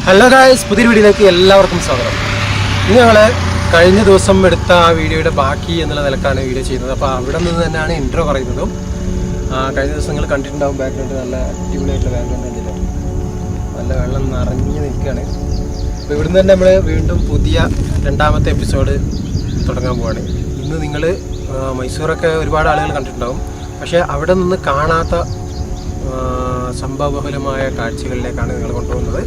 Hello guys, പുതിയൊരു വീഡിയോയിലേക്ക് എല്ലാവർക്കും സ്വാഗതം. ഇന്ന് ഞങ്ങൾ കഴിഞ്ഞ ദിവസം എടുത്ത ആ വീഡിയോയുടെ ബാക്കി എന്നുള്ള നിലക്കാണ് വീഡിയോ ചെയ്യുന്നത്. അപ്പോൾ അവിടെ നിന്ന് തന്നെയാണ് ഇൻട്രോ പറയുന്നതും. കഴിഞ്ഞ ദിവസം നിങ്ങൾ കണ്ടിട്ടുണ്ടാകും, ബാക്ക്ഗ്രൗണ്ട് നല്ല അടിപൊളിയായിട്ടുള്ള ബാക്ക്ഗ്രൗണ്ട് ഉണ്ടല്ലോ, നല്ല വെള്ളം നിറഞ്ഞ് നിൽക്കുകയാണ്. അപ്പോൾ ഇവിടുന്ന് തന്നെ നമ്മൾ വീണ്ടും പുതിയ രണ്ടാമത്തെ എപ്പിസോഡ് തുടങ്ങാൻ പോവുകയാണ്. ഇന്ന് നിങ്ങൾ മൈസൂരൊക്കെ ഒരുപാട് ആളുകൾ കണ്ടിട്ടുണ്ടാകും, പക്ഷേ അവിടെ നിന്ന് കാണാത്ത സംഭവബഹുലമായ കാഴ്ചകളിലേക്കാണ് നിങ്ങൾ കൊണ്ടുപോകുന്നത്.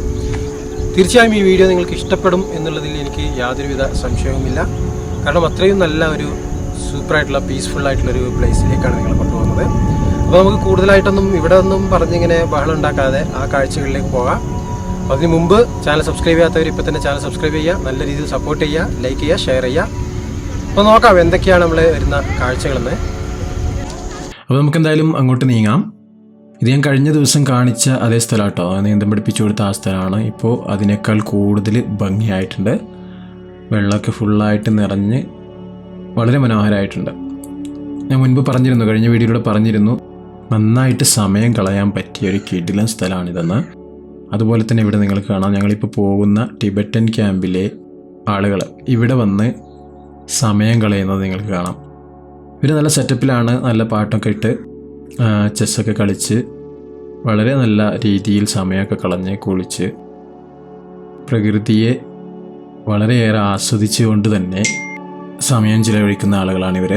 തീർച്ചയായും ഈ വീഡിയോ നിങ്ങൾക്ക് ഇഷ്ടപ്പെടും എന്നുള്ളതിൽ എനിക്ക് യാതൊരുവിധ സംശയവുമില്ല. കാരണം അത്രയും നല്ല ഒരു സൂപ്പറായിട്ടുള്ള പീസ്ഫുള്ളായിട്ടുള്ളൊരു പ്ലേസിലേക്കാണ് നിങ്ങൾ കൊണ്ടുപോകുന്നത്. അപ്പോൾ നമുക്ക് കൂടുതലായിട്ടൊന്നും ഇവിടെ ഒന്നും പറഞ്ഞിങ്ങനെ ബഹളം ഉണ്ടാക്കാതെ ആ കാഴ്ചകളിലേക്ക് പോകാം. അതിന് മുമ്പ് ചാനൽ സബ്സ്ക്രൈബ് ചെയ്യാത്തവർ ഇപ്പോൾ തന്നെ ചാനൽ സബ്സ്ക്രൈബ് ചെയ്യുക, നല്ല രീതിയിൽ സപ്പോർട്ട് ചെയ്യുക, ലൈക്ക് ചെയ്യുക, ഷെയർ ചെയ്യുക. അപ്പോൾ നോക്കാം എന്തൊക്കെയാണ് നമ്മൾ വരുന്ന കാഴ്ചകളെന്ന്. അപ്പോൾ നമുക്കെന്തായാലും അങ്ങോട്ട് നീങ്ങാം. ഇത് ഞാൻ കഴിഞ്ഞ ദിവസം കാണിച്ച അതേ സ്ഥലം കേട്ടോ, നീന്തം പഠിപ്പിച്ചു കൊടുത്ത ആ സ്ഥലമാണ്. ഇപ്പോൾ അതിനേക്കാൾ കൂടുതൽ ഭംഗിയായിട്ടുണ്ട്. വെള്ളമൊക്കെ ഫുള്ളായിട്ട് നിറഞ്ഞ് വളരെ മനോഹരമായിട്ടുണ്ട്. ഞാൻ മുൻപ് പറഞ്ഞിരുന്നു, കഴിഞ്ഞ വീഡിയോയിലൂടെ പറഞ്ഞിരുന്നു, നന്നായിട്ട് സമയം കളയാൻ പറ്റിയ ഒരു കിടിലൻ സ്ഥലമാണിതെന്ന്. അതുപോലെ തന്നെ ഇവിടെ നിങ്ങൾക്ക് കാണാം, ഞങ്ങളിപ്പോൾ പോകുന്ന ടിബറ്റൻ ക്യാമ്പിലെ ആളുകൾ ഇവിടെ വന്ന് സമയം കളയുന്നത് നിങ്ങൾക്ക് കാണാം. ഇവർ നല്ല സെറ്റപ്പിലാണ്, നല്ല പാട്ടൊക്കെ ഇട്ട് ചെസ്സൊക്കെ കളിച്ച് വളരെ നല്ല രീതിയിൽ സമയമൊക്കെ കളഞ്ഞ് കുളിച്ച് പ്രകൃതിയെ വളരെയേറെ ആസ്വദിച്ചുകൊണ്ട് തന്നെ സമയം ചിലവഴിക്കുന്ന ആളുകളാണിവർ.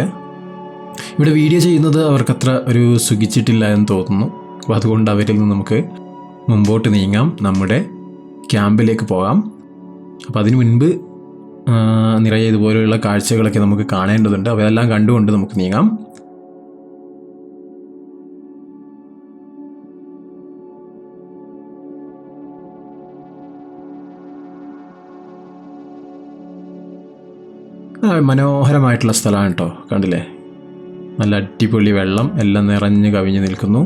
ഇവിടെ വീഡിയോ ചെയ്യുന്നത് അവർക്കത്ര ഒരു സുഖിച്ചിട്ടില്ല എന്ന് തോന്നുന്നു. അപ്പോൾ അതുകൊണ്ട് അവരിൽ നിന്ന് നമുക്ക് മുമ്പോട്ട് നീങ്ങാം, നമ്മുടെ ക്യാമ്പിലേക്ക് പോകാം. അപ്പോൾ അതിനു മുൻപ് നിറയെ ഇതുപോലെയുള്ള കാഴ്ചകളൊക്കെ നമുക്ക് കാണേണ്ടതുണ്ട്. അവയെല്ലാം കണ്ടുകൊണ്ട് നമുക്ക് നീങ്ങാം. മനോഹരമായിട്ടുള്ള സ്ഥലമാണ് കേട്ടോ, കണ്ടില്ലേ? നല്ല അടിപൊളി വെള്ളം എല്ലാം നിറഞ്ഞ് കവിഞ്ഞ് നിൽക്കുന്നു.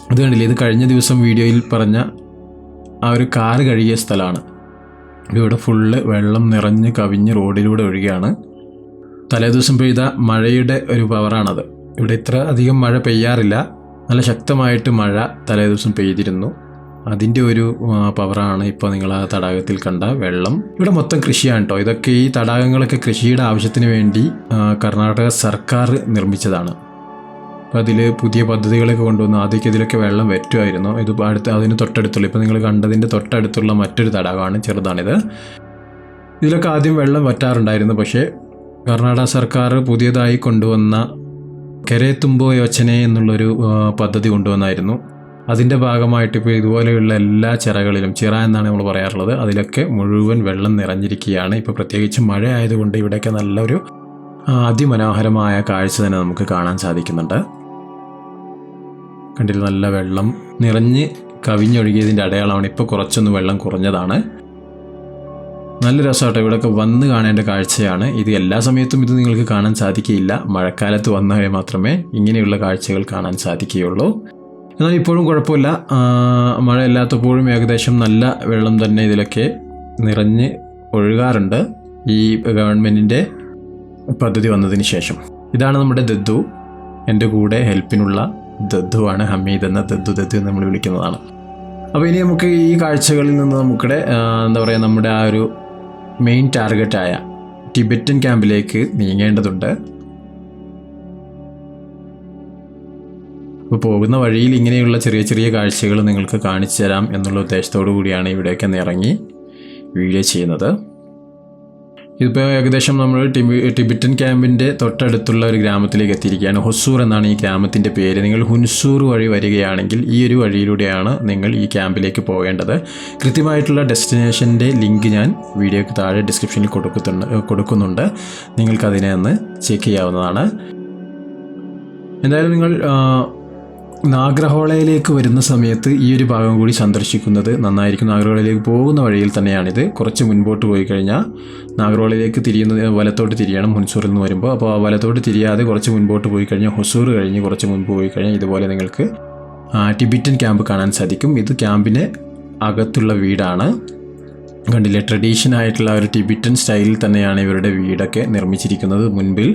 അത് കണ്ടില്ലേ, ഇത് കഴിഞ്ഞ ദിവസം വീഡിയോയിൽ പറഞ്ഞ ആ ഒരു കാറ് കഴുകിയ സ്ഥലമാണ്. ഇവിടെ ഫുള്ള് വെള്ളം നിറഞ്ഞ് കവിഞ്ഞ് റോഡിലൂടെ ഒഴുകുകയാണ്. തലേദിവസം പെയ്ത മഴയുടെ ഒരു പവറാണത്. ഇവിടെ ഇത്ര അധികം മഴ പെയ്യാറില്ല, നല്ല ശക്തമായിട്ട് മഴ തലേദിവസം പെയ്തിരുന്നു. അതിൻ്റെ ഒരു പവറാണ് ഇപ്പോൾ നിങ്ങൾ ആ തടാകത്തിൽ കണ്ട വെള്ളം. ഇവിടെ മൊത്തം കൃഷിയാണ് കേട്ടോ. ഇതൊക്കെ ഈ തടാകങ്ങളൊക്കെ കൃഷിയുടെ ആവശ്യത്തിന് വേണ്ടി കർണാടക സർക്കാർ നിർമ്മിച്ചതാണ്. അപ്പോൾ അതിൽ പുതിയ പദ്ധതികളൊക്കെ കൊണ്ടുവന്നു. ആദ്യമൊക്കെ ഇതിലൊക്കെ വെള്ളം വറ്റുമായിരുന്നു. ഇത് അതിന് തൊട്ടടുത്തുള്ള, ഇപ്പോൾ നിങ്ങൾ കണ്ടതിൻ്റെ തൊട്ടടുത്തുള്ള മറ്റൊരു തടാകമാണ്, ചെറുതാണിത്. ഇതിലൊക്കെ ആദ്യം വെള്ളം വറ്റാറുണ്ടായിരുന്നു. പക്ഷേ കർണാടക സർക്കാർ പുതിയതായി കൊണ്ടുവന്ന കെരേത്തുമ്പോ യോജന എന്നുള്ളൊരു പദ്ധതി കൊണ്ടുവന്നായിരുന്നു. അതിൻ്റെ ഭാഗമായിട്ട് ഇപ്പോൾ ഇതുപോലെയുള്ള എല്ലാ ചിറകളിലും, ചിറ എന്നാണ് നമ്മൾ പറയാറുള്ളത്, അതിലൊക്കെ മുഴുവൻ വെള്ളം നിറഞ്ഞിരിക്കുകയാണ്. ഇപ്പോൾ പ്രത്യേകിച്ച് മഴ ആയതുകൊണ്ട് ഇവിടെയൊക്കെ നല്ലൊരു അതിമനോഹരമായ കാഴ്ച തന്നെ നമുക്ക് കാണാൻ സാധിക്കുന്നുണ്ട്. കണ്ടില്ല, നല്ല വെള്ളം നിറഞ്ഞ് കവിഞ്ഞൊഴുകിയതിൻ്റെ അടയാളമാണ്. ഇപ്പോൾ കുറച്ചൊന്ന് വെള്ളം കുറഞ്ഞതാണ്. നല്ല രസമാട്ടോ, ഇവിടെയൊക്കെ വന്ന് കാണേണ്ട കാഴ്ചയാണ് ഇത്. എല്ലാ സമയത്തും ഇത് നിങ്ങൾക്ക് കാണാൻ സാധിക്കുകയില്ല. മഴക്കാലത്ത് വന്നാൽ മാത്രമേ ഇങ്ങനെയുള്ള കാഴ്ചകൾ കാണാൻ സാധിക്കുകയുള്ളൂ. എന്നാൽ ഇപ്പോഴും കുഴപ്പമില്ല, മഴയില്ലാത്തപ്പോഴും ഏകദേശം നല്ല വെള്ളം തന്നെ ഇതിലൊക്കെ നിറഞ്ഞ് ഒഴുകാറുണ്ട് ഈ ഗവൺമെൻറ്റിൻ്റെ പദ്ധതി വന്നതിന് ശേഷം. ഇതാണ് നമ്മുടെ ദദ്ദു. എൻ്റെ കൂടെ ഹെൽപ്പിനുള്ള ദദ്ദുവാണ്, ഹമീദ് എന്ന ദദ്ദു നമ്മൾ വിളിക്കുന്നതാണ്. അപ്പോൾ ഇനി നമുക്ക് ഈ കാഴ്ചകളിൽ നിന്ന് നമുക്കിടെ എന്താ പറയുക, നമ്മുടെ ആ ഒരു മെയിൻ ടാർഗറ്റായ ടിബറ്റൻ ക്യാമ്പിലേക്ക് നീങ്ങേണ്ടതുണ്ട്. അപ്പോൾ പോകുന്ന വഴിയിൽ ഇങ്ങനെയുള്ള ചെറിയ ചെറിയ കാഴ്ചകൾ നിങ്ങൾക്ക് കാണിച്ചു തരാം എന്നുള്ള ഉദ്ദേശത്തോടു കൂടിയാണ് ഇവിടെയൊക്കെ ഇറങ്ങി വീഡിയോ ചെയ്യുന്നത്. ഇതിപ്പോൾ ഏകദേശം നമ്മൾ ടിബറ്റൻ ക്യാമ്പിൻ്റെ തൊട്ടടുത്തുള്ള ഒരു ഗ്രാമത്തിലേക്ക് എത്തിയിരിക്കുകയാണ്. ഹൊസൂർ എന്നാണ് ഈ ഗ്രാമത്തിൻ്റെ പേര്. നിങ്ങൾ ഹുൻസൂർ വഴി വരികയാണെങ്കിൽ ഈ ഒരു വഴിയിലൂടെയാണ് നിങ്ങൾ ഈ ക്യാമ്പിലേക്ക് പോകേണ്ടത്. കൃത്യമായിട്ടുള്ള ഡെസ്റ്റിനേഷൻ്റെ ലിങ്ക് ഞാൻ വീഡിയോയ്ക്ക് താഴെ ഡിസ്ക്രിപ്ഷനിൽ കൊടുക്കുന്നുണ്ട്. നിങ്ങൾക്കതിനെ ഒന്ന് ചെക്ക് ചെയ്യാവുന്നതാണ്. എന്തായാലും നിങ്ങൾ നാഗർഹോളയിലേക്ക് വരുന്ന സമയത്ത് ഈ ഒരു ഭാഗം കൂടി സന്ദർശിക്കുന്നത് നന്നായിരിക്കും. നാഗർഹോളയിലേക്ക് പോകുന്ന വഴിയിൽ തന്നെയാണിത്. കുറച്ച് മുൻപോട്ട് പോയി കഴിഞ്ഞാൽ നാഗർഹോളയിലേക്ക് വലത്തോട്ട് തിരിയണം ഹുൻസൂറിൽ നിന്ന് വരുമ്പോൾ. അപ്പോൾ ആ വലത്തോട്ട് തിരിയാതെ കുറച്ച് മുൻപോട്ട് പോയി കഴിഞ്ഞാൽ, ഹൊസൂർ കഴിഞ്ഞ് കുറച്ച് മുൻപ് പോയി കഴിഞ്ഞാൽ ഇതുപോലെ നിങ്ങൾക്ക് ടിബറ്റൻ ക്യാമ്പ് കാണാൻ സാധിക്കും. ഇത് ക്യാമ്പിന് അകത്തുള്ള വീടാണ്. കണ്ടില്ലേ, ട്രഡീഷൻ ആയിട്ടുള്ള ഒരു ടിബറ്റൻ സ്റ്റൈലിൽ തന്നെയാണ് ഇവരുടെ വീടൊക്കെ നിർമ്മിച്ചിരിക്കുന്നത്. മുൻപിൽ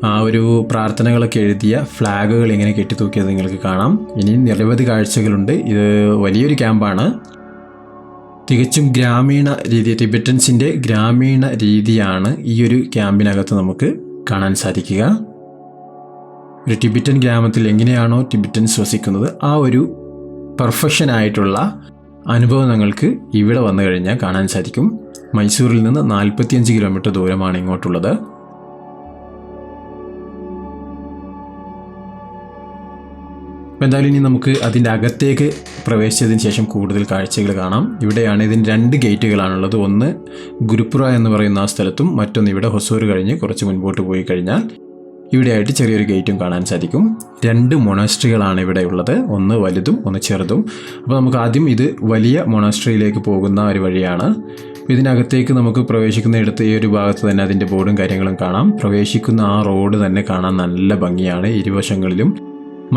ആ ഒരു പ്രാർത്ഥനകളൊക്കെ എഴുതിയ ഫ്ലാഗുകൾ ഇങ്ങനെ കെട്ടിത്തൂക്കിയത് നിങ്ങൾക്ക് കാണാം. ഇനിയും നിരവധി കാഴ്ചകളുണ്ട്. ഇത് വലിയൊരു ക്യാമ്പാണ്. തികച്ചും ഗ്രാമീണ രീതി, ടിബറ്റൻസിൻ്റെ ഗ്രാമീണ രീതിയാണ് ഈ ഒരു ക്യാമ്പിനകത്ത് നമുക്ക് കാണാൻ സാധിക്കുക. ഒരു ടിബറ്റൻ ഗ്രാമത്തിൽ എങ്ങനെയാണോ ടിബറ്റൻസ് വസിക്കുന്നത് ആ ഒരു പെർഫെക്ഷൻ ആയിട്ടുള്ള അനുഭവം നിങ്ങൾക്ക് ഇവിടെ വന്നു കഴിഞ്ഞാൽ കാണാൻ സാധിക്കും. മൈസൂരിൽ നിന്ന് 45 കിലോമീറ്റർ ദൂരമാണ് ഇങ്ങോട്ടുള്ളത്. എന്തായാലും ഇനി നമുക്ക് അതിൻ്റെ അകത്തേക്ക് പ്രവേശിച്ചതിന് ശേഷം കൂടുതൽ കാഴ്ചകൾ കാണാം. ഇവിടെയാണ് ഇതിന് 2 ഗേറ്റുകളാണുള്ളത്. ഒന്ന് ഗുരുപുര എന്ന് പറയുന്ന ആ സ്ഥലത്തും മറ്റൊന്ന് ഇവിടെ ഹൊസൂർ കഴിഞ്ഞ് കുറച്ച് മുൻപോട്ട് പോയി കഴിഞ്ഞാൽ ഇവിടെയായിട്ട് ചെറിയൊരു ഗേറ്റും കാണാൻ സാധിക്കും. 2 മൊണാസ്ട്രികളാണ് ഇവിടെ ഉള്ളത്, ഒന്ന് വലുതും ഒന്ന് ചെറുതും. അപ്പോൾ നമുക്ക് ആദ്യം ഇത് വലിയ മൊണാസ്ട്രിയിലേക്ക് പോകുന്ന ഒരു വഴിയാണ്. ഇതിനകത്തേക്ക് നമുക്ക് പ്രവേശിക്കുന്നിടത്ത് ഈ ഒരു ഭാഗത്ത് തന്നെ അതിൻ്റെ ബോർഡും കാര്യങ്ങളും കാണാം. പ്രവേശിക്കുന്ന ആ റോഡ് തന്നെ കാണാൻ നല്ല ഭംഗിയാണ്. ഇരുവശങ്ങളിലും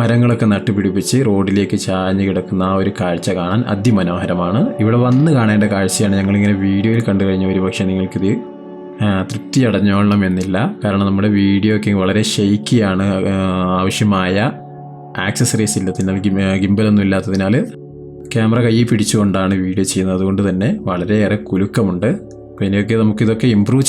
മരങ്ങളൊക്കെ നട്ടുപിടിപ്പിച്ച് റോഡിലേക്ക് ചാഞ്ഞ് കിടക്കുന്ന ആ ഒരു കാഴ്ച കാണാൻ അതിമനോഹരമാണ്. ഇവിടെ വന്ന് കാണേണ്ട കാഴ്ചയാണ്. ഞങ്ങളിങ്ങനെ വീഡിയോയിൽ കണ്ടു കഴിഞ്ഞാൽ ഒരുപക്ഷെ നിങ്ങൾക്കിത് തൃപ്തി അടഞ്ഞോളണം എന്നില്ല. കാരണം നമ്മുടെ വീഡിയോ ഒക്കെ വളരെ ഷെയ്ക്കിയാണ്. ആവശ്യമായ ആക്സസറീസ് ഇല്ലത്തിനാൽ ഗിംബലൊന്നും ഇല്ലാത്തതിനാൽ ക്യാമറ കയ്യിൽ പിടിച്ചുകൊണ്ടാണ് വീഡിയോ ചെയ്യുന്നത്. അതുകൊണ്ട് തന്നെ വളരെയേറെ കുലുക്കമുണ്ട്. അപ്പോൾ ഇതിനൊക്കെ നമുക്കിതൊക്കെ ഇമ്പ്രൂവ്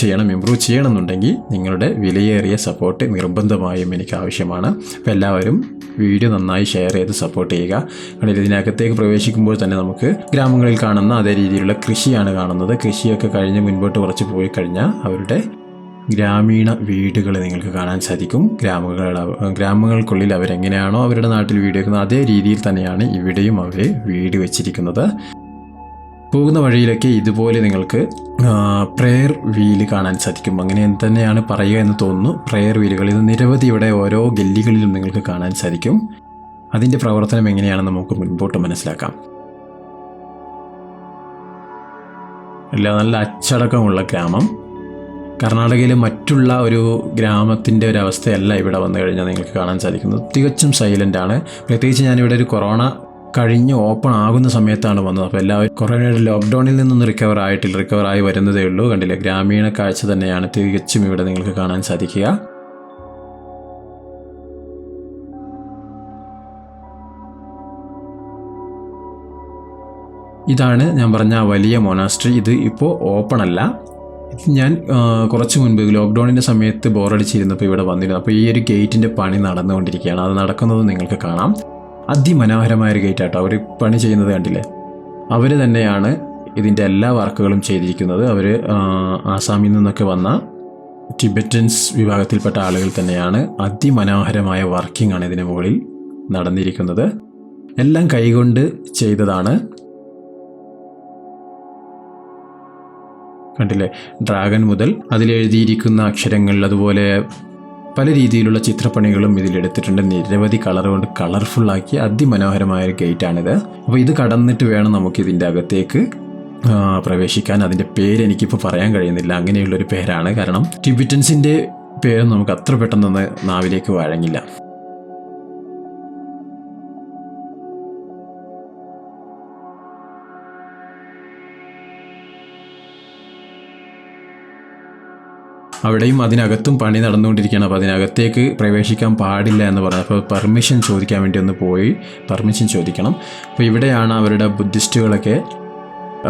ചെയ്യണമെന്നുണ്ടെങ്കിൽ നിങ്ങളുടെ വിലയേറിയ സപ്പോർട്ട് നിർബന്ധമായും എനിക്ക് ആവശ്യമാണ്. അപ്പോൾ എല്ലാവരും വീഡിയോ നന്നായി ഷെയർ ചെയ്ത് സപ്പോർട്ട് ചെയ്യുക. കാരണം ഇതിനകത്തേക്ക് പ്രവേശിക്കുമ്പോൾ തന്നെ നമുക്ക് ഗ്രാമങ്ങളിൽ കാണുന്ന അതേ രീതിയിലുള്ള കൃഷിയാണ് കാണുന്നത്. കൃഷിയൊക്കെ കഴിഞ്ഞ് മുൻപോട്ട് കുറച്ച് പോയി കഴിഞ്ഞാൽ അവരുടെ ഗ്രാമീണ വീടുകൾ നിങ്ങൾക്ക് കാണാൻ സാധിക്കും. ഗ്രാമങ്ങൾക്കുള്ളിൽ അവരെങ്ങനെയാണോ അവരുടെ നാട്ടിൽ വീട് വെക്കുന്നത് അതേ രീതിയിൽ തന്നെയാണ് ഇവിടെയും അവർ വീട് വെച്ചിരിക്കുന്നത്. പോകുന്ന വഴിയിലൊക്കെ ഇതുപോലെ നിങ്ങൾക്ക് പ്രെയർ വീല് കാണാൻ സാധിക്കും. അങ്ങനെ തന്നെയാണ് പറയുക എന്ന് തോന്നുന്നു. പ്രെയർ വീലുകൾ ഇത് നിരവധി ഇവിടെ ഓരോ ഗല്ലികളിലും നിങ്ങൾക്ക് കാണാൻ സാധിക്കും. അതിൻ്റെ പ്രവർത്തനം എങ്ങനെയാണെന്ന് നമുക്ക് മുൻപോട്ട് മനസ്സിലാക്കാം. എല്ലാം നല്ല അച്ചടക്കമുള്ള ഗ്രാമം. കർണാടകയിലെ മറ്റുള്ള ഒരു ഗ്രാമത്തിൻ്റെ ഒരു അവസ്ഥയല്ല ഇവിടെ വന്നു കഴിഞ്ഞാൽ നിങ്ങൾക്ക് കാണാൻ സാധിക്കുന്നത്. തികച്ചും സൈലൻ്റ് ആണ്. പ്രത്യേകിച്ച് ഞാനിവിടെ ഒരു കൊറോണ കഴിഞ്ഞ് ഓപ്പൺ ആകുന്ന സമയത്താണ് വന്നത്. അപ്പോൾ എല്ലാവരും കൊറോണയുടെ ലോക്ക്ഡൗണിൽ നിന്നൊന്നും റിക്കവറായി വരുന്നതേ ഉള്ളൂ. കണ്ടില്ലേ, ഗ്രാമീണ കാഴ്ച തന്നെയാണ് തികച്ചും ഇവിടെ നിങ്ങൾക്ക് കാണാൻ സാധിക്കുക. ഇതാണ് ഞാൻ പറഞ്ഞ വലിയ മൊനാസ്ട്രി. ഇത് ഇപ്പോൾ ഓപ്പൺ അല്ല. ഞാൻ കുറച്ച് മുൻപ് ലോക്ക്ഡൗണിൻ്റെ സമയത്ത് ബോറടിച്ചിരുന്നപ്പോൾ ഇവിടെ വന്നിരുന്നു. അപ്പോൾ ഈ ഒരു ഗേറ്റിൻ്റെ പണി നടന്നുകൊണ്ടിരിക്കുകയാണ്. അത് നടക്കുന്നത് നിങ്ങൾക്ക് കാണാം. അതിമനോഹരമായൊരു ഗേറ്റാട്ടോ. അവർ പണി ചെയ്യുന്നത് കണ്ടില്ലേ. അവർ തന്നെയാണ് ഇതിൻ്റെ എല്ലാ വർക്കുകളും ചെയ്തിരിക്കുന്നത്. അവർ ആസാമിൽ നിന്നൊക്കെ വന്ന ടിബറ്റൻസ് വിഭാഗത്തിൽപ്പെട്ട ആളുകൾ തന്നെയാണ്. അതിമനോഹരമായ വർക്കിംഗ് ആണ് ഇതിന് മുകളിൽ നടന്നിരിക്കുന്നത്. എല്ലാം കൈകൊണ്ട് ചെയ്തതാണ്. കണ്ടില്ലേ, ഡ്രാഗൺ മുതൽ അതിലെഴുതിയിരിക്കുന്ന അക്ഷരങ്ങൾ, അതുപോലെ പല രീതിയിലുള്ള ചിത്രപ്പണികളും ഇതിലെടുത്തിട്ടുണ്ട്. നിരവധി കളർ കൊണ്ട് കളർഫുള്ളാക്കിയ അതിമനോഹരമായൊരു ഗേറ്റാണിത്. അപ്പോൾ ഇത് കടന്നിട്ട് വേണം നമുക്കിതിൻ്റെ അകത്തേക്ക് പ്രവേശിക്കാൻ. അതിൻ്റെ പേര് എനിക്കിപ്പോൾ പറയാൻ കഴിയുന്നില്ല. അങ്ങനെയുള്ളൊരു പേരാണ്. കാരണം ടിബറ്റൻസിൻ്റെ പേരും നമുക്ക് അത്ര പെട്ടെന്നൊന്ന് നാവിലേക്ക് വഴങ്ങില്ല. അവിടെയും അതിനകത്തും പണി നടന്നുകൊണ്ടിരിക്കുകയാണ്. അപ്പോൾ അതിനകത്തേക്ക് പ്രവേശിക്കാൻ പാടില്ല എന്ന് പറഞ്ഞു. അപ്പോൾ പെർമിഷൻ ചോദിക്കാൻ വേണ്ടി ഒന്ന് പോയി പെർമിഷൻ ചോദിക്കണം. അപ്പോൾ ഇവിടെയാണ് അവരുടെ ബുദ്ധിസ്റ്റുകളൊക്കെ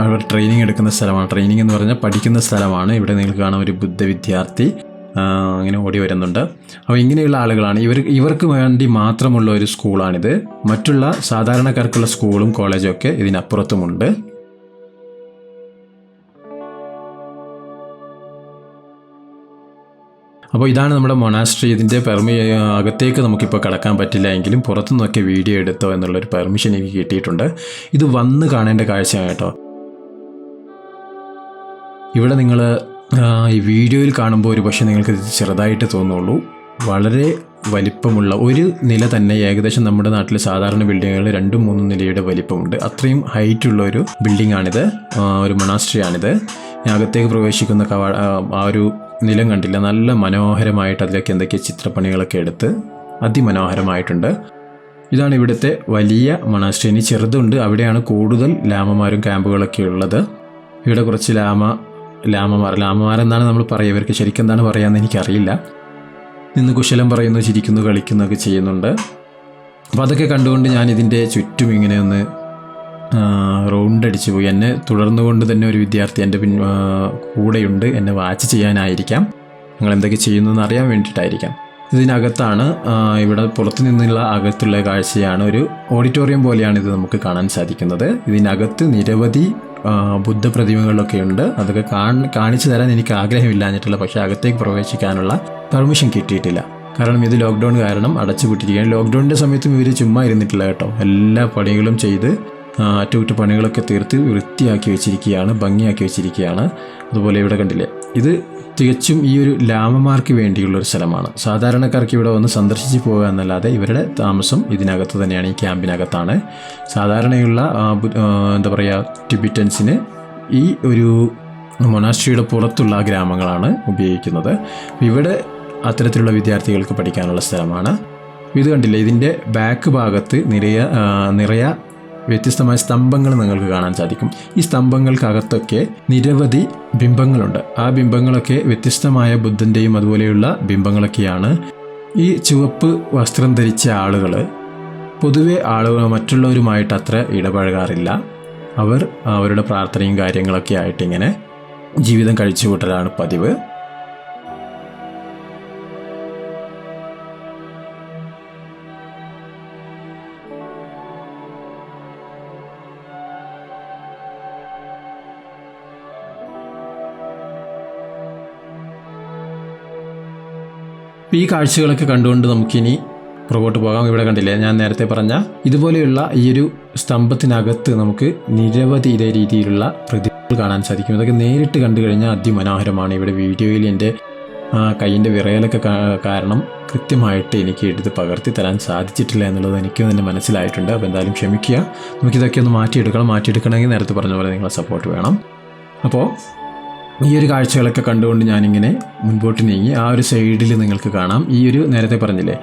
അവർ ട്രെയിനിങ് എടുക്കുന്ന സ്ഥലമാണ്. ട്രെയിനിങ് എന്ന് പറഞ്ഞാൽ പഠിക്കുന്ന സ്ഥലമാണ്. ഇവിടെ നിങ്ങൾക്ക് കാണാം ഒരു ബുദ്ധ വിദ്യാർത്ഥി അങ്ങനെ ഓടി വരുന്നുണ്ട്. അപ്പോൾ ഇങ്ങനെയുള്ള ആളുകളാണ്. ഇവർക്ക് വേണ്ടി മാത്രമുള്ള ഒരു സ്കൂളാണിത്. മറ്റുള്ള സാധാരണക്കാർക്കുള്ള സ്കൂളും കോളേജും ഒക്കെ ഇതിനപ്പുറത്തുമുണ്ട്. അപ്പോൾ ഇതാണ് നമ്മുടെ മൊണാസ്ട്രി. ഇതിൻ്റെ അകത്തേക്ക് നമുക്കിപ്പോൾ കടക്കാൻ പറ്റില്ല എങ്കിലും പുറത്തുനിന്നൊക്കെ വീഡിയോ എടുത്തോ എന്നുള്ളൊരു പെർമിഷൻ എനിക്ക് കിട്ടിയിട്ടുണ്ട്. ഇത് വന്ന് കാണേണ്ട കാഴ്ചയാണ് കേട്ടോ. ഇവിടെ നിങ്ങൾ ഈ വീഡിയോയിൽ കാണുമ്പോൾ ഒരു പക്ഷേ നിങ്ങൾക്ക് ചെറുതായിട്ട് തോന്നുള്ളൂ. വളരെ വലിപ്പമുള്ള ഒരു നില തന്നെ, ഏകദേശം നമ്മുടെ നാട്ടിലെ സാധാരണ ബിൽഡിങ്ങുകൾ 2-3 നിലയുടെ വലിപ്പമുണ്ട്. അത്രയും ഹൈറ്റുള്ള ഒരു ബിൽഡിങ്ങാണിത്, ഒരു മൊണാസ്ട്രിയാണിത്. അകത്തേക്ക് പ്രവേശിക്കുന്ന ആ ഒരു നിലം കണ്ടില്ല, നല്ല മനോഹരമായിട്ട് അതിലേക്ക് എന്തൊക്കെ ചിത്രപ്പണികളൊക്കെ എടുത്ത് അതിമനോഹരമായിട്ടുണ്ട്. ഇതാണ് ഇവിടുത്തെ വലിയ മൊണാസ്ട്രി. ഇനി ചെറുതുണ്ട്, അവിടെയാണ് കൂടുതൽ ലാമമാരും ക്യാമ്പുകളൊക്കെ ഉള്ളത്. ഇവിടെ കുറച്ച് ലാമമാരെന്നാണ് നമ്മൾ പറയുക. ഇവർക്ക് ശരിക്കും എന്താണ് പറയാമെന്ന് എനിക്കറിയില്ല. നിന്ന് കുശലം പറയുന്നു, ചിരിക്കുന്നു, കളിക്കുന്നൊക്കെ ചെയ്യുന്നുണ്ട്. അപ്പോൾ അതൊക്കെ കണ്ടുകൊണ്ട് ഞാൻ ഇതിൻ്റെ ചുറ്റും ഇങ്ങനെ ഒന്ന് റൗണ്ട് അടിച്ചു പോയി. എന്നെ തുടർന്നുകൊണ്ട് തന്നെ ഒരു വിദ്യാർത്ഥി എൻ്റെ കൂടെയുണ്ട്. എന്നെ വാച്ച് ചെയ്യാനായിരിക്കാം, നിങ്ങൾ എന്തൊക്കെ ചെയ്യുന്നു എന്ന് അറിയാൻ വേണ്ടിയിട്ടായിരിക്കാം. ഇതിനകത്താണ്, ഇവിടെ പുറത്തു നിന്നുള്ള അകത്തുള്ള കാഴ്ചയാണ്. ഒരു ഓഡിറ്റോറിയം പോലെയാണ് ഇത് നമുക്ക് കാണാൻ സാധിക്കുന്നത്. ഇതിനകത്ത് നിരവധി ബുദ്ധ പ്രതിമകളൊക്കെ ഉണ്ട്. അതൊക്കെ കാണിച്ചു തരാൻ എനിക്ക് ആഗ്രഹമില്ലാഞ്ഞിട്ടില്ല. പക്ഷേ അകത്തേക്ക് പ്രവേശിക്കാനുള്ള പെർമിഷൻ കിട്ടിയിട്ടില്ല. കാരണം ഇത് ലോക്ക്ഡൗൺ കാരണം അടച്ചുപൂട്ടിയിരിക്കുകയാണ്. ലോക്ക്ഡൗണിൻ്റെ സമയത്തും ഇവർ ചുമ്മാ ഇരുന്നിട്ടില്ല കേട്ടോ. എല്ലാ പണികളും ചെയ്ത് അറ്റകുറ്റപ്പണികളൊക്കെ തീർത്ത് വൃത്തിയാക്കി വെച്ചിരിക്കുകയാണ്, ഭംഗിയാക്കി വെച്ചിരിക്കുകയാണ്. അതുപോലെ ഇവിടെ കണ്ടില്ലേ, ഇത് തികച്ചും ഈ ഒരു ലാമമാർക്ക് വേണ്ടിയുള്ളൊരു സ്ഥലമാണ്. സാധാരണക്കാർക്ക് ഇവിടെ വന്ന് സന്ദർശിച്ച് പോകുക എന്നല്ലാതെ ഇവരുടെ താമസം ഇതിനകത്ത് തന്നെയാണ്, ഈ ക്യാമ്പിനകത്താണ്. സാധാരണയുള്ള എന്താ പറയുക, ടിബറ്റൻസിന് ഈ ഒരു മൊനാസ്ട്രിയുടെ പുറത്തുള്ള ഗ്രാമങ്ങളാണ് ഉപയോഗിക്കുന്നത്. ഇവിടെ അത്തരത്തിലുള്ള വിദ്യാർത്ഥികൾക്ക് പഠിക്കാനുള്ള സ്ഥലമാണ്. ഇത് കണ്ടില്ലേ, ഇതിൻ്റെ ബാക്ക് ഭാഗത്ത് നിറയെ വ്യത്യസ്തമായ സ്തംഭങ്ങൾ നിങ്ങൾക്ക് കാണാൻ സാധിക്കും. ഈ സ്തംഭങ്ങൾക്കകത്തൊക്കെ നിരവധി ബിംബങ്ങളുണ്ട്. ആ ബിംബങ്ങളൊക്കെ വ്യത്യസ്തമായ ബുദ്ധൻ്റെയും അതുപോലെയുള്ള ബിംബങ്ങളൊക്കെയാണ്. ഈ ചുവപ്പ് വസ്ത്രം ധരിച്ച ആളുകൾ പൊതുവെ മറ്റുള്ളവരുമായിട്ട് അത്ര ഇടപഴകാറില്ല. അവർ അവരുടെ പ്രാർത്ഥനയും കാര്യങ്ങളൊക്കെ ആയിട്ട് ഇങ്ങനെ ജീവിതം കഴിച്ചു കൂട്ടലാണ് പതിവ്. ഈ കാഴ്ചകളൊക്കെ കണ്ടുകൊണ്ട് നമുക്കിനി പുറകോട്ട് പോകാം. ഇവിടെ കണ്ടില്ലേ, ഞാൻ നേരത്തെ പറഞ്ഞ ഇതുപോലെയുള്ള ഈ ഒരു സ്തംഭത്തിനകത്ത് നമുക്ക് നിരവധി ഇതേ രീതിയിലുള്ള പ്രതിമകൾ കാണാൻ സാധിക്കും. ഇതൊക്കെ നേരിട്ട് കണ്ടു കഴിഞ്ഞാൽ അതിമനോഹരമാണ്. ഇവിടെ വീഡിയോയിൽ എൻ്റെ കയ്യിൻ്റെ വിറയലൊക്കെ കാരണം കൃത്യമായിട്ട് എനിക്ക് എടുത്ത് പകർത്തി തരാൻ സാധിച്ചിട്ടില്ല എന്നുള്ളത് എനിക്ക് തന്നെ മനസ്സിലായിട്ടുണ്ട്. അപ്പോൾ എന്തായാലും ക്ഷമിക്കുക. നമുക്കിതൊക്കെ ഒന്ന് മാറ്റിയെടുക്കണമെങ്കിൽ നേരത്തെ പറഞ്ഞ പോലെ നിങ്ങളെ സപ്പോർട്ട് വേണം. അപ്പോൾ ഈ ഒരു കാഴ്ചകളൊക്കെ കണ്ടുകൊണ്ട് ഞാനിങ്ങനെ മുൻപോട്ട് നീങ്ങി. ആ ഒരു സൈഡിൽ നിങ്ങൾക്ക് കാണാം, ഈ ഒരു നേരത്തെ പറഞ്ഞില്ലേ,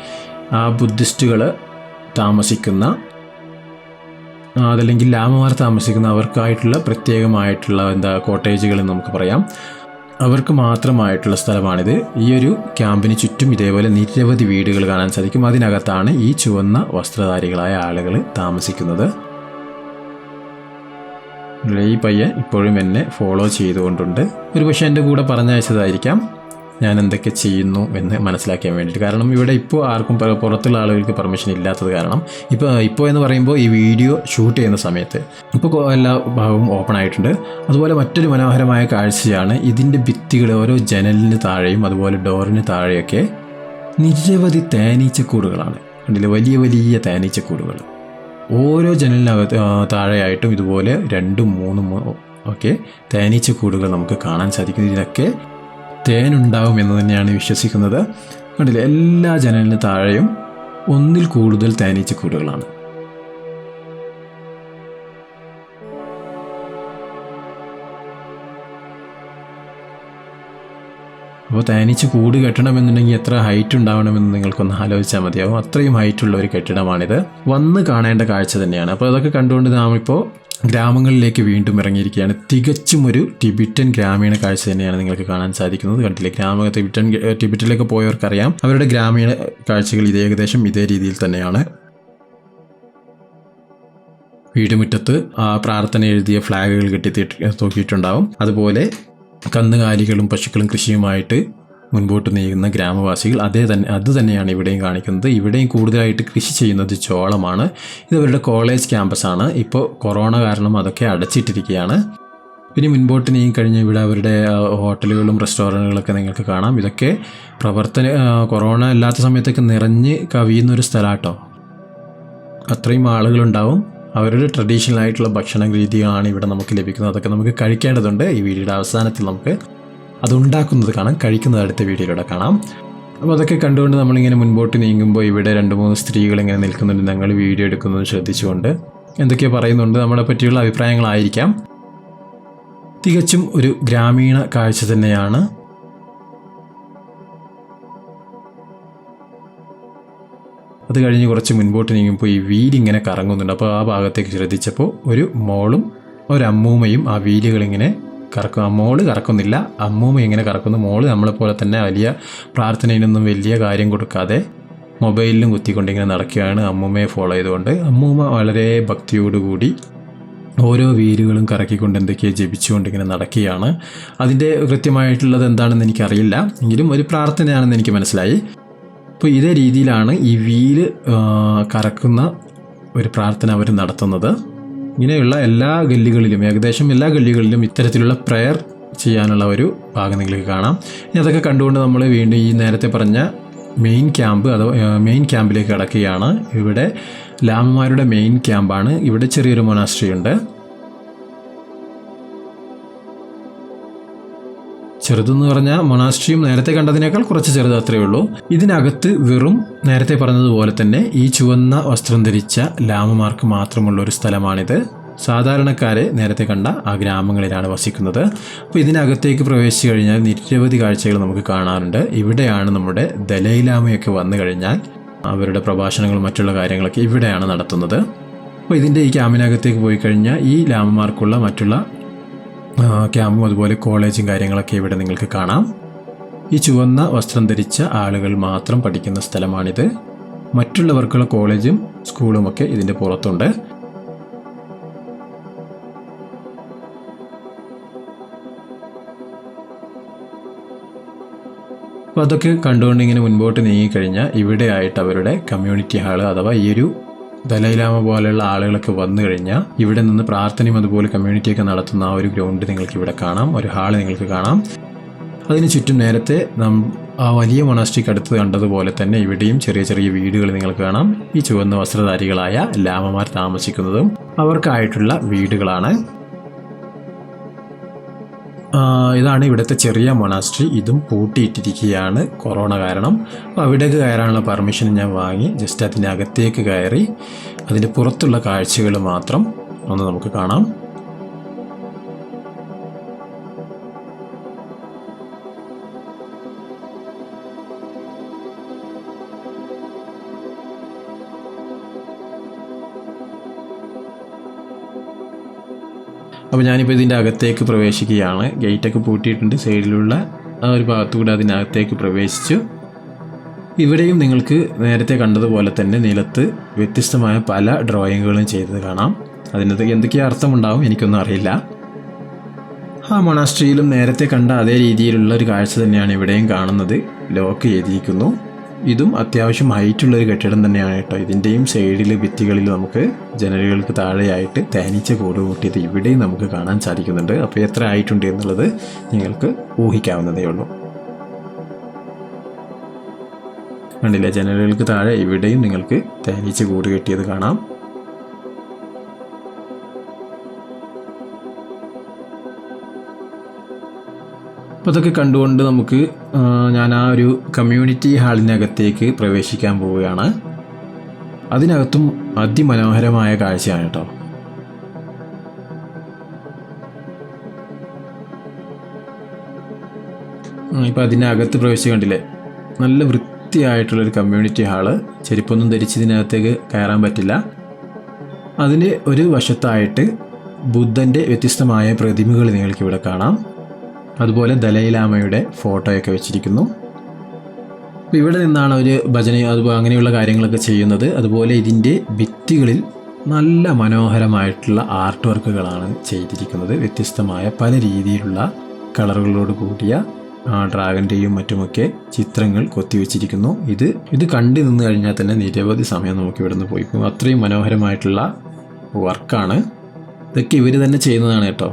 ആ ബുദ്ധിസ്റ്റുകൾ താമസിക്കുന്ന, അതല്ലെങ്കിൽ ലാമമാർ താമസിക്കുന്ന, അവർക്കായിട്ടുള്ള പ്രത്യേകമായിട്ടുള്ള കോട്ടേജുകൾ എന്ന് നമുക്ക് പറയാം. അവർക്ക് മാത്രമായിട്ടുള്ള സ്ഥലമാണിത്. ഈ ഒരു ക്യാമ്പിന് ചുറ്റും ഇതേപോലെ നിരവധി വീടുകൾ കാണാൻ സാധിക്കും. അതിനകത്താണ് ഈ ചുവന്ന വസ്ത്രധാരികളായ ആളുകൾ താമസിക്കുന്നത്. ഈ പയ്യൻ ഇപ്പോഴും എന്നെ ഫോളോ ചെയ്തുകൊണ്ടുണ്ട്. ഒരു പക്ഷേ എൻ്റെ കൂടെ പറഞ്ഞയച്ചതായിരിക്കാം ഞാൻ എന്തൊക്കെ ചെയ്യുന്നു എന്ന് മനസ്സിലാക്കാൻ വേണ്ടിയിട്ട്. കാരണം ഇവിടെ ഇപ്പോൾ ആർക്കും പുറത്തുള്ള ആളുകൾക്ക് പെർമിഷൻ ഇല്ലാത്തത് കാരണം ഇപ്പോൾ എന്ന് പറയുമ്പോൾ ഈ വീഡിയോ ഷൂട്ട് ചെയ്യുന്ന സമയത്ത് ഇപ്പോൾ എല്ലാ ഭാഗവും ഓപ്പൺ ആയിട്ടുണ്ട്. അതുപോലെ മറ്റൊരു മനോഹരമായ കാഴ്ചയാണ് ഇതിൻ്റെ ഭിത്തികൾ, ഓരോ ജനലിന് താഴെയും അതുപോലെ ഡോറിന് താഴെയൊക്കെ നിരവധി തേനീച്ചക്കൂടുകളാണ്. കണ്ടില്ലേ, വലിയ വലിയ തേനീച്ചക്കൂടുകൾ. ഓരോ ജനലിനകത്ത് താഴെയായിട്ടും ഇതുപോലെ 2, 3 ഒക്കെ തേനീച്ചക്കൂടുകൾ നമുക്ക് കാണാൻ സാധിക്കും. ഇതിനൊക്കെ തേനുണ്ടാവും എന്ന് തന്നെയാണ് വിശ്വസിക്കുന്നത്. കണ്ടില്ലേ, എല്ലാ ജനലിന് താഴെയും ഒന്നിൽ കൂടുതൽ തേനീച്ചക്കൂടുകളാണ്. അപ്പോൾ തേനീച്ച കൂട് കെട്ടണമെന്നുണ്ടെങ്കിൽ എത്ര ഹൈറ്റ് ഉണ്ടാവണമെന്ന് നിങ്ങൾക്കൊന്ന് ആലോചിച്ചാൽ മതിയാവും. അത്രയും ഹൈറ്റുള്ള ഒരു കെട്ടിടമാണിത്. വന്ന് കാണേണ്ട കാഴ്ച തന്നെയാണ്. അപ്പോൾ അതൊക്കെ കണ്ടുകൊണ്ട് നാം ഇപ്പോൾ ഗ്രാമങ്ങളിലേക്ക് വീണ്ടും ഇറങ്ങിയിരിക്കുകയാണ്. തികച്ചും ഒരു ടിബറ്റൻ ഗ്രാമീണ കാഴ്ച തന്നെയാണ് നിങ്ങൾക്ക് കാണാൻ സാധിക്കുന്നത്. കണ്ടില്ലേ, ടിബറ്റിലേക്ക് പോയവർക്കറിയാം അവരുടെ ഗ്രാമീണ കാഴ്ചകൾ ഏകദേശം ഇതേ രീതിയിൽ തന്നെയാണ്. വീടുമുറ്റത്ത് പ്രാർത്ഥന എഴുതിയ ഫ്ലാഗുകൾ തൂക്കിയിട്ടുണ്ടാവും. അതുപോലെ കന്നുകാലികളും പശുക്കളും കൃഷിയുമായിട്ട് മുൻപോട്ട് നീങ്ങുന്ന ഗ്രാമവാസികൾ അത് തന്നെയാണ് ഇവിടെയും കാണിക്കുന്നത്. ഇവിടെയും കൂടുതലായിട്ട് കൃഷി ചെയ്യുന്നത് ചോളമാണ്. ഇത് അവരുടെ കോളേജ് ക്യാമ്പസാണ്. ഇപ്പോൾ കൊറോണ കാരണം അതൊക്കെ അടച്ചിട്ടിരിക്കുകയാണ്. പിന്നെ മുൻപോട്ട് നീങ്ങിക്കഴിഞ്ഞാൽ ഇവിടെ അവരുടെ ഹോട്ടലുകളും റെസ്റ്റോറൻറ്റുകളൊക്കെ നിങ്ങൾക്ക് കാണാം. ഇതൊക്കെ കൊറോണ ഇല്ലാത്ത സമയത്തൊക്കെ നിറഞ്ഞ് കവിയുന്നൊരു സ്ഥലമാട്ടോ. അത്രയും ആളുകളുണ്ടാവും. അവരുടെ ട്രഡീഷണൽ ആയിട്ടുള്ള ഭക്ഷണ രീതികളാണ് ഇവിടെ നമുക്ക് ലഭിക്കുന്നത്. അതൊക്കെ നമുക്ക് കഴിക്കേണ്ടതുണ്ട്. ഈ വീഡിയോയുടെ അവസാനത്തിൽ നമുക്ക് അതുണ്ടാക്കുന്നത് കാണാം, കഴിക്കുന്നത് അടുത്ത വീഡിയോയിലൂടെ കാണാം. അപ്പോൾ അതൊക്കെ കണ്ടുകൊണ്ട് നമ്മളിങ്ങനെ മുൻപോട്ട് നീങ്ങുമ്പോൾ ഇവിടെ 2-3 സ്ത്രീകൾ ഇങ്ങനെ നിൽക്കുന്നുണ്ട്. ഞങ്ങൾ വീഡിയോ എടുക്കുന്നത് ശ്രദ്ധിച്ചുകൊണ്ട് എന്തൊക്കെയോ പറയുന്നുണ്ട്. നമ്മളെ പറ്റിയുള്ള അഭിപ്രായങ്ങളായിരിക്കാം. തികച്ചും ഒരു ഗ്രാമീണ കാഴ്ച തന്നെയാണ്. അത് കഴിഞ്ഞ് കുറച്ച് മുൻപോട്ട് നീങ്ങുമ്പോൾ ഈ വീലിങ്ങനെ കറങ്ങുന്നുണ്ട്. അപ്പോൾ ആ ഭാഗത്തേക്ക് ശ്രദ്ധിച്ചപ്പോൾ ഒരു മോളും ഒരമ്മൂമ്മയും ആ വീലുകളിങ്ങനെ മോള് കറക്കുന്നില്ല, അമ്മൂമ്മ ഇങ്ങനെ കറക്കുന്നു. മോള് നമ്മളെപ്പോലെ തന്നെ വലിയ പ്രാർത്ഥനയിലൊന്നും വലിയ കാര്യം കൊടുക്കാതെ മൊബൈലിലും കുത്തിക്കൊണ്ടിങ്ങനെ നടക്കുകയാണ്, അമ്മൂമ്മയെ ഫോളോ ചെയ്തുകൊണ്ട്. അമ്മൂമ്മ വളരെ ഭക്തിയോടുകൂടി ഓരോ വീലുകളും കറക്കിക്കൊണ്ട് എന്തൊക്കെയോ ജപിച്ചുകൊണ്ടിങ്ങനെ നടക്കുകയാണ്. അതിൻ്റെ കൃത്യമായിട്ടുള്ളത് എന്താണെന്ന് എനിക്കറിയില്ല, എങ്കിലും ഒരു പ്രാർത്ഥനയാണെന്ന് എനിക്ക് മനസ്സിലായി. അപ്പോൾ ഇതേ രീതിയിലാണ് ഈ വീല് കറക്കുന്ന ഒരു പ്രാർത്ഥന അവർ നടത്തുന്നത്. ഇങ്ങനെയുള്ള എല്ലാ ഗല്ലികളിലും, ഏകദേശം എല്ലാ ഗല്ലികളിലും ഇത്തരത്തിലുള്ള പ്രെയർ ചെയ്യാനുള്ള ഒരു ഭാഗം നിങ്ങൾക്ക് കാണാം. ഇനി അതൊക്കെ കണ്ടുകൊണ്ട് നമ്മൾ വീണ്ടും ഈ നേരത്തെ പറഞ്ഞ മെയിൻ ക്യാമ്പ് അഥവാ മെയിൻ ക്യാമ്പിലേക്ക് കടക്കുകയാണ്. ഇവിടെ ലാമമാരുടെ മെയിൻ ക്യാമ്പാണ്. ഇവിടെ ചെറിയൊരു മൊനാസ്ട്രി ഉണ്ട്. ചെറുതെന്ന് പറഞ്ഞാൽ മൊനാസ്ട്രിയും നേരത്തെ കണ്ടതിനേക്കാൾ കുറച്ച് ചെറുത് അത്രയേ ഉള്ളൂ. ഇതിനകത്ത് വെറും നേരത്തെ പറഞ്ഞതുപോലെ തന്നെ ഈ ചുവന്ന വസ്ത്രം ധരിച്ച ലാമമാർക്ക് മാത്രമുള്ള ഒരു സ്ഥലമാണിത്. സാധാരണക്കാരെ നേരത്തെ കണ്ട ആ ഗ്രാമങ്ങളിലാണ് വസിക്കുന്നത്. അപ്പോൾ ഇതിനകത്തേക്ക് പ്രവേശിച്ചു കഴിഞ്ഞാൽ നിരവധി കാഴ്ചകൾ നമുക്ക് കാണാറുണ്ട്. ഇവിടെയാണ് നമ്മുടെ ദലൈലാമയൊക്കെ വന്നു കഴിഞ്ഞാൽ അവരുടെ പ്രഭാഷണങ്ങളും മറ്റുള്ള കാര്യങ്ങളൊക്കെ ഇവിടെയാണ് നടത്തുന്നത്. അപ്പോൾ ഇതിൻ്റെ ഈ ക്യാമ്പിനകത്തേക്ക് പോയി കഴിഞ്ഞാൽ ഈ ലാമമാർക്കുള്ള മറ്റുള്ള ക്യാമ്പും അതുപോലെ കോളേജും കാര്യങ്ങളൊക്കെ ഇവിടെ നിങ്ങൾക്ക് കാണാം. ഈ ചുവന്ന വസ്ത്രം ധരിച്ച ആളുകൾ മാത്രം പഠിക്കുന്ന സ്ഥലമാണിത്. മറ്റുള്ളവർക്കുള്ള കോളേജും സ്കൂളുമൊക്കെ ഇതിൻ്റെ പുറത്തുണ്ട്. അപ്പോൾ അതൊക്കെ കണ്ടുകൊണ്ട് ഇങ്ങനെ മുൻപോട്ട് നീങ്ങിക്കഴിഞ്ഞാൽ ഇവിടെയായിട്ട് അവരുടെ കമ്മ്യൂണിറ്റി ഹാള് അഥവാ ഈ ഒരു ദലൈലാമ പോലെയുള്ള ആളുകളൊക്കെ വന്നു കഴിഞ്ഞാൽ ഇവിടെ നിന്ന് പ്രാർത്ഥനയും അതുപോലെ കമ്മ്യൂണിറ്റിയൊക്കെ നടത്തുന്ന ആ ഒരു ഗ്രൗണ്ട് നിങ്ങൾക്ക് ഇവിടെ കാണാം, ഒരു ഹാള് നിങ്ങൾക്ക് കാണാം. അതിന് ചുറ്റും നേരത്തെ ആ വലിയ മൊനാസ്ട്രിക്ക് അടുത്ത് കണ്ടതുപോലെ തന്നെ ഇവിടെയും ചെറിയ ചെറിയ വീടുകൾ നിങ്ങൾക്ക് കാണാം. ഈ ചുവന്ന വസ്ത്രധാരികളായ ലാമമാർ താമസിക്കുന്നതും അവർക്കായിട്ടുള്ള വീടുകളാണ്. ഇതാണ് ഇവിടുത്തെ ചെറിയ മൊനാസ്ട്രി. ഇതും പൂട്ടിയിട്ടിരിക്കുകയാണ് കൊറോണ കാരണം. അപ്പോൾ അവിടേക്ക് കയറാനുള്ള പെർമിഷൻ ഞാൻ വാങ്ങി ജസ്റ്റ് അതിൻ്റെ അകത്തേക്ക് കയറി അതിൻ്റെ പുറത്തുള്ള കാഴ്ചകൾ മാത്രം ഒന്ന് നമുക്ക് കാണാം. അപ്പോൾ ഞാനിപ്പോൾ ഇതിൻ്റെ അകത്തേക്ക് പ്രവേശിക്കുകയാണ്. ഗേറ്റൊക്കെ പൂട്ടിയിട്ടുണ്ട്. സൈഡിലുള്ള ആ ഒരു ഭാഗത്തുകൂടെ അതിനകത്തേക്ക് പ്രവേശിച്ചു. ഇവിടെയും നിങ്ങൾക്ക് നേരത്തെ കണ്ടതുപോലെ തന്നെ നിലത്ത് വ്യത്യസ്തമായ പല ഡ്രോയിങ്ങുകളും ചെയ്തത് കാണാം. അതിനകത്ത് എന്തൊക്കെയോ അർത്ഥമുണ്ടാവും, എനിക്കൊന്നും അറിയില്ല. ആ മൊണാസ്ട്രിയിലും നേരത്തെ കണ്ട അതേ രീതിയിലുള്ള ഒരു കാഴ്ച തന്നെയാണ് ഇവിടെയും കാണുന്നത്. ലോക്ക് ചെയ്തിരിക്കുന്നു. ഇതും അത്യാവശ്യം ഹൈറ്റുള്ളൊരു കെട്ടിടം തന്നെയാണ് കേട്ടോ. ഇതിൻ്റെയും സൈഡിൽ ഭിത്തികളിൽ നമുക്ക് ജനലുകൾക്ക് താഴെയായിട്ട് തേനീച്ച കൂട് കൂട്ടിയത് ഇവിടെയും നമുക്ക് കാണാൻ സാധിക്കുന്നുണ്ട്. അപ്പോൾ എത്ര ആയിട്ടുണ്ട് എന്നുള്ളത് നിങ്ങൾക്ക് ഊഹിക്കാവുന്നതേ ഉള്ളൂ. കണ്ടില്ലേ, ജനലുകൾക്ക് താഴെ ഇവിടെയും നിങ്ങൾക്ക് തേനീച്ച കൂട് കെട്ടിയത് കാണാം. അപ്പോൾ അതൊക്കെ കണ്ടുകൊണ്ട് നമുക്ക് ഞാൻ ആ ഒരു കമ്മ്യൂണിറ്റി ഹാളിനകത്തേക്ക് പ്രവേശിക്കാൻ പോവുകയാണ്. അതിനകത്തും അതിമനോഹരമായ കാഴ്ചയാണ് കേട്ടോ. ഇപ്പോൾ അതിനകത്ത് പ്രവേശിച്ച് കണ്ടില്ലേ, നല്ല വൃത്തിയായിട്ടുള്ളൊരു കമ്മ്യൂണിറ്റി ഹാള്. ചെരുപ്പൊന്നും ധരിച്ച് ഇതിനകത്തേക്ക് കയറാൻ പറ്റില്ല. അതിന് ഒരു വശത്തായിട്ട് ബുദ്ധൻ്റെ വ്യത്യസ്തമായ പ്രതിമകൾ നിങ്ങൾക്കിവിടെ കാണാം. അതുപോലെ ദലൈലാമയുടെ ഫോട്ടോയൊക്കെ വെച്ചിരിക്കുന്നു. ഇവിടെ നിന്നാണ് ഒരു ഭജന അതുപോലെ അങ്ങനെയുള്ള കാര്യങ്ങളൊക്കെ ചെയ്യുന്നത്. അതുപോലെ ഇതിൻ്റെ ഭിത്തികളിൽ നല്ല മനോഹരമായിട്ടുള്ള ആർട്ട് വർക്കുകളാണ് ചെയ്തിരിക്കുന്നത്. വ്യത്യസ്തമായ പല രീതിയിലുള്ള കളറുകളോട് കൂടിയ ഡ്രാഗൻ്റെയും മറ്റുമൊക്കെ ചിത്രങ്ങൾ കൊത്തിവെച്ചിരിക്കുന്നു. ഇത് കണ്ടു നിന്ന് കഴിഞ്ഞാൽ തന്നെ നിരവധി സമയം നമുക്ക് ഇവിടെ നിന്ന് പോയി പോകും. അത്രയും മനോഹരമായിട്ടുള്ള വർക്കാണ്. ഇതൊക്കെ ഇവർ തന്നെ ചെയ്യുന്നതാണ് കേട്ടോ.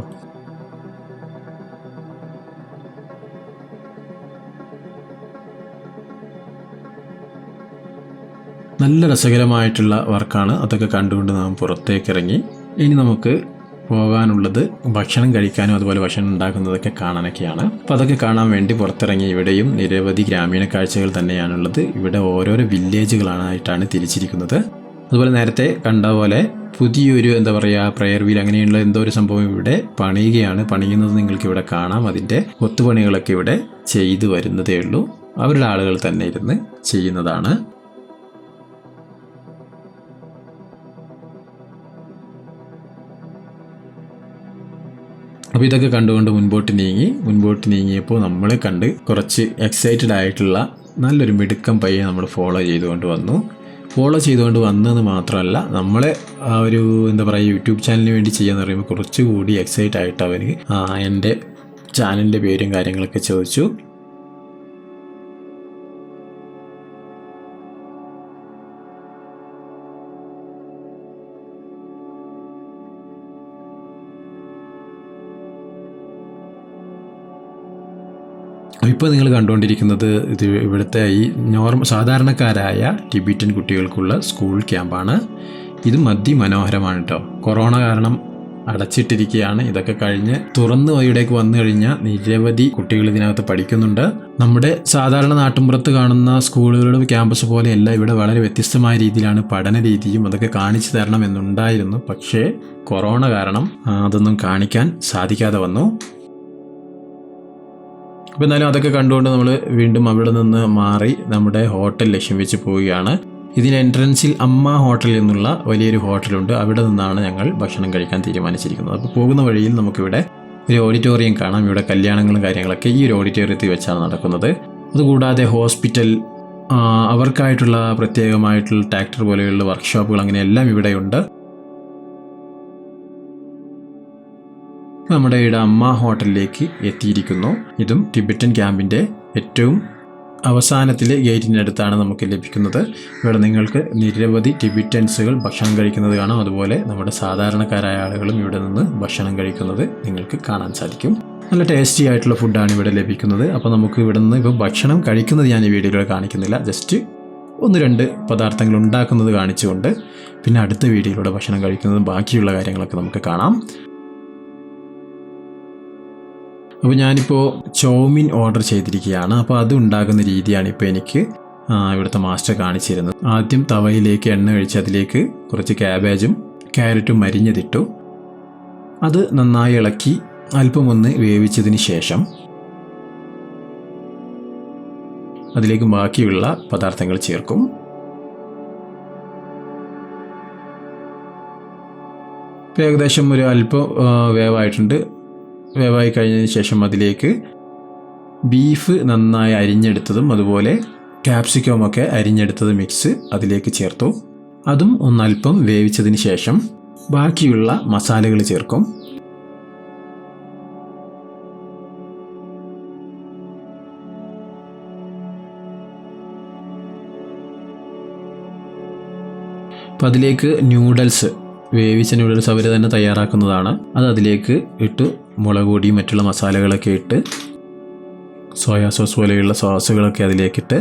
നല്ല രസകരമായിട്ടുള്ള വർക്കാണ്. അതൊക്കെ കണ്ടുകൊണ്ട് നാം പുറത്തേക്ക് ഇറങ്ങി. ഇനി നമുക്ക് പോകാനുള്ളത് ഭക്ഷണം കഴിക്കാനും അതുപോലെ ഭക്ഷണം ഉണ്ടാക്കുന്നതൊക്കെ കാണാനൊക്കെയാണ്. അപ്പോൾ അതൊക്കെ കാണാൻ വേണ്ടി പുറത്തിറങ്ങി. ഇവിടെയും നിരവധി ഗ്രാമീണ കാഴ്ചകൾ തന്നെയാണുള്ളത്. ഇവിടെ ഓരോരോ വില്ലേജുകളായിട്ടാണ് തിരിച്ചിരിക്കുന്നത്. അതുപോലെ നേരത്തെ കണ്ട പോലെ പുതിയൊരു പ്രെയർ വീൽ അങ്ങനെയുള്ള എന്തോ ഒരു സംഭവം ഇവിടെ പണിയുന്നത് നിങ്ങൾക്ക് ഇവിടെ കാണാം. അതിൻ്റെ കൊത്തുപണികളൊക്കെ ഇവിടെ ചെയ്തു വരുന്നതേ ഉള്ളൂ. അവരുടെ ആളുകൾ തന്നെ ഇരുന്ന് ചെയ്യുന്നതാണ്. അപ്പോൾ ഇതൊക്കെ കണ്ടുകൊണ്ട് മുൻപോട്ട് നീങ്ങിയപ്പോൾ നമ്മളെ കണ്ട് കുറച്ച് എക്സൈറ്റഡ് ആയിട്ടുള്ള നല്ലൊരു മിടുക്കം പയ്യെ നമ്മൾ ഫോളോ ചെയ്തുകൊണ്ട് വന്നതെന്ന് മാത്രമല്ല, നമ്മളെ ആ ഒരു എന്താ പറയുക യൂട്യൂബ് ചാനലിന് വേണ്ടി ചെയ്യാന്ന് പറയുമ്പോൾ കുറച്ചുകൂടി എക്സൈറ്റ് ആയിട്ട് അവർ എൻ്റെ ചാനലിൻ്റെ പേരും കാര്യങ്ങളൊക്കെ ചോദിച്ചു. ഇപ്പോൾ നിങ്ങൾ കണ്ടുകൊണ്ടിരിക്കുന്നത് ഇവിടുത്തെ ഈ സാധാരണക്കാരായ ടിബറ്റൻ കുട്ടികൾക്കുള്ള സ്കൂൾ ക്യാമ്പാണ്. ഇത് അതിമനോഹരമാണ് കേട്ടോ. കൊറോണ കാരണം അടച്ചിട്ടിരിക്കുകയാണ്. ഇതൊക്കെ കഴിഞ്ഞ് തുറന്ന് ഇവിടേക്ക് വന്നു കഴിഞ്ഞാൽ നിരവധി കുട്ടികൾ ഇതിനകത്ത് പഠിക്കുന്നുണ്ട്. നമ്മുടെ സാധാരണ നാട്ടിൻപുറത്ത് കാണുന്ന സ്കൂളുകളുടെ ക്യാമ്പസ് പോലെയല്ല, ഇവിടെ വളരെ വ്യത്യസ്തമായ രീതിയിലാണ് പഠന രീതിയും. അതൊക്കെ കാണിച്ചു തരണമെന്നുണ്ടായിരുന്നു, പക്ഷേ കൊറോണ കാരണം അതൊന്നും കാണിക്കാൻ സാധിക്കാതെ വന്നു. അപ്പോൾ എന്നാലും അതൊക്കെ കണ്ടുകൊണ്ട് നമ്മൾ വീണ്ടും അവിടെ നിന്ന് മാറി നമ്മുടെ ഹോട്ടൽ ലക്ഷ്യം വെച്ച് പോവുകയാണ്. ഇതിന് എൻട്രൻസിൽ അമ്മ ഹോട്ടൽ എന്നുള്ള വലിയൊരു ഹോട്ടലുണ്ട്. അവിടെ നിന്നാണ് ഞങ്ങൾ ഭക്ഷണം കഴിക്കാൻ തീരുമാനിച്ചിരിക്കുന്നത്. അപ്പോൾ പോകുന്ന വഴിയിൽ നമുക്കിവിടെ ഒരു ഓഡിറ്റോറിയം കാണാം. ഇവിടെ കല്യാണങ്ങളും കാര്യങ്ങളൊക്കെ ഈ ഒരു ഓഡിറ്റോറിയത്തിൽ വെച്ചാണ് നടക്കുന്നത്. അതുകൂടാതെ ഹോസ്പിറ്റൽ, അവർക്കായിട്ടുള്ള പ്രത്യേകമായിട്ടുള്ള ട്രാക്ടർ പോലെയുള്ള വർക്ക്ഷോപ്പുകൾ അങ്ങനെയെല്ലാം ഇവിടെയുണ്ട്. നമ്മുടെ ഇവിടെ അമ്മ ഹോട്ടലിലേക്ക് എത്തിയിരിക്കുന്നു. ഇതും ടിബറ്റൻ ക്യാമ്പിൻ്റെ ഏറ്റവും അവസാനത്തിലെ ഗേറ്റിൻ്റെ അടുത്താണ് നമുക്ക് ലഭിക്കുന്നത്. ഇവിടെ നിങ്ങൾക്ക് നിരവധി ടിബറ്റൻസുകൾ ഭക്ഷണം കഴിക്കുന്നത് കാണാം. അതുപോലെ നമ്മുടെ സാധാരണക്കാരായ ആളുകളും ഇവിടെ നിന്ന് ഭക്ഷണം കഴിക്കുന്നത് നിങ്ങൾക്ക് കാണാൻ സാധിക്കും. നല്ല ടേസ്റ്റി ആയിട്ടുള്ള ഫുഡാണ് ഇവിടെ ലഭിക്കുന്നത്. അപ്പോൾ നമുക്ക് ഇവിടെ നിന്ന് ഇപ്പോൾ ഭക്ഷണം കഴിക്കുന്നത് ഞാൻ ഈ വീഡിയോയിൽ കാണിക്കുന്നില്ല. ജസ്റ്റ് 1-2 പദാർത്ഥങ്ങൾ ഉണ്ടാക്കുന്നത് കാണിച്ചുകൊണ്ട് പിന്നെ അടുത്ത വീഡിയോയിലൂടെ ഭക്ഷണം കഴിക്കുന്നതും ബാക്കിയുള്ള കാര്യങ്ങളൊക്കെ നമുക്ക് കാണാം. അപ്പോൾ ഞാനിപ്പോൾ ചോമിൻ ഓർഡർ ചെയ്തിരിക്കുകയാണ്. അപ്പോൾ അത് ഉണ്ടാക്കുന്ന രീതിയാണ് ഇപ്പോൾ എനിക്ക് ഇവിടുത്തെ മാസ്റ്റർ കാണിച്ചു തരുന്നത്. ആദ്യം തവയിലേക്ക് എണ്ണ ഒഴിച്ച് അതിലേക്ക് കുറച്ച് ക്യാബേജും ക്യാരറ്റും അരിഞ്ഞതിട്ടു. അത് നന്നായി ഇളക്കി അല്പം ഒന്ന് വേവിച്ചതിന് ശേഷം അതിലേക്ക് ബാക്കിയുള്ള പദാർത്ഥങ്ങൾ ചേർക്കും. ഇപ്പോൾ ഏകദേശം ഒരു അല്പം വേവായിട്ടുണ്ട്. വേവായി കഴിഞ്ഞതിന് ശേഷം അതിലേക്ക് ബീഫ് നന്നായി അരിഞ്ഞെടുത്തതും അതുപോലെ ക്യാപ്സിക്കമൊക്കെ അരിഞ്ഞെടുത്തത് മിക്സ് അതിലേക്ക് ചേർത്തു. അതും ഒന്നല്പം വേവിച്ചതിന് ശേഷം ബാക്കിയുള്ള മസാലകൾ ചേർക്കും. അപ്പം അതിലേക്ക് വേവിച്ച നൂഡിൽസ് അവർ തന്നെ തയ്യാറാക്കുന്നതാണ്. അത് അതിലേക്ക് ഇട്ട് മുളക് പൊടിയും മറ്റുള്ള മസാലകളൊക്കെ ഇട്ട് സോയാ സോസ് പോലെയുള്ള സോസുകളൊക്കെ അതിലേക്കിട്ട്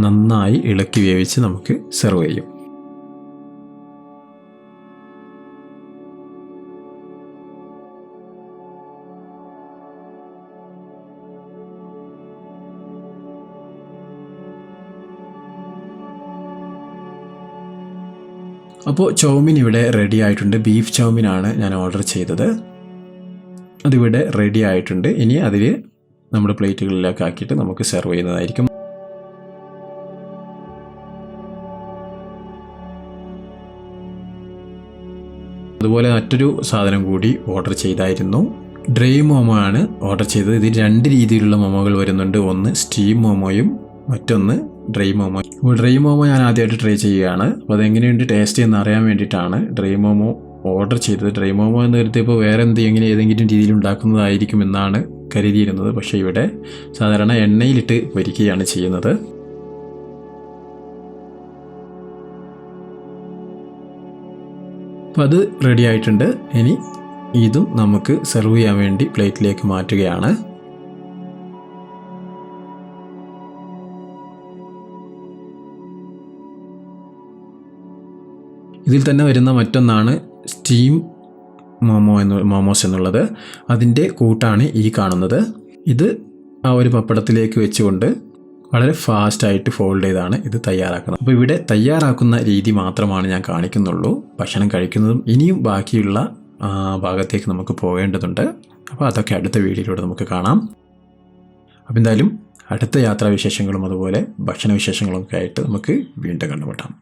നന്നായി ഇളക്കി വേവിച്ച് നമുക്ക് സെർവ് ചെയ്യും. അപ്പോൾ ചൗമിൻ ഇവിടെ റെഡി ആയിട്ടുണ്ട്. ബീഫ് ചൗമിനാണ് ഞാൻ ഓർഡർ ചെയ്തത്. അതിവിടെ റെഡി ആയിട്ടുണ്ട്. ഇനി അതിൽ നമ്മുടെ പ്ലേറ്റുകളിലേക്ക് ആക്കിയിട്ട് നമുക്ക് സെർവ് ചെയ്യുന്നതായിരിക്കും. അതുപോലെ മറ്റൊരു സാധനം കൂടി ഓർഡർ ചെയ്തായിരുന്നു. ഡ്രൈ മോമോ ആണ് ഓർഡർ ചെയ്തത്. ഇതിൽ 2 രീതിയിലുള്ള മോമോകൾ വരുന്നുണ്ട്. ഒന്ന് സ്റ്റീം മോമോയും മറ്റൊന്ന് ഡ്രൈ മോമോ. അപ്പോൾ ഡ്രൈ മോമോ ഞാൻ ആദ്യമായിട്ട് ട്രൈ ചെയ്യുകയാണ്. അപ്പോൾ അതെങ്ങനെയുണ്ട് ടേസ്റ്റ് എന്ന് അറിയാൻ വേണ്ടിയിട്ടാണ് ഡ്രൈ മോമോ ഓർഡർ ചെയ്തത്. ഡ്രൈ മോമോ എന്ന് കരുതിയപ്പോൾ വേറെ ഏതെങ്കിലും രീതിയിൽ ഉണ്ടാക്കുന്നതായിരിക്കും എന്നാണ് കരുതിയിരുന്നത്. പക്ഷേ ഇവിടെ സാധാരണ എണ്ണയിലിട്ട് പൊരിക്കുകയാണ് ചെയ്യുന്നത്. അപ്പോൾ അത് റെഡി ആയിട്ടുണ്ട്. ഇനി ഇതും നമുക്ക് സെർവ് ചെയ്യാൻ വേണ്ടി പ്ലേറ്റിലേക്ക് മാറ്റുകയാണ്. ഇതിൽ തന്നെ വരുന്ന മറ്റൊന്നാണ് സ്റ്റീം മോമോസ് എന്നുള്ളത്. അതിൻ്റെ കൂട്ടാണ് ഈ കാണുന്നത്. ഇത് ആ ഒരു പപ്പടത്തിലേക്ക് വെച്ചുകൊണ്ട് വളരെ ഫാസ്റ്റായിട്ട് ഫോൾഡ് ചെയ്താണ് ഇത് തയ്യാറാക്കുന്നത്. അപ്പോൾ ഇവിടെ തയ്യാറാക്കുന്ന രീതി മാത്രമാണ് ഞാൻ കാണിക്കുന്നുള്ളൂ. ഭക്ഷണം കഴിക്കുന്നതും ഇനിയും ബാക്കിയുള്ള ഭാഗത്തേക്ക് നമുക്ക് പോകേണ്ടതുണ്ട്. അപ്പോൾ അതൊക്കെ അടുത്ത വീഡിയോയിലൂടെ നമുക്ക് കാണാം. അപ്പോൾ എന്തായാലും അടുത്ത യാത്രാവിശേഷങ്ങളും അതുപോലെ ഭക്ഷണ വിശേഷങ്ങളും ഒക്കെ ആയിട്ട് നമുക്ക് വീണ്ടും കണ്ടുമുട്ടാം.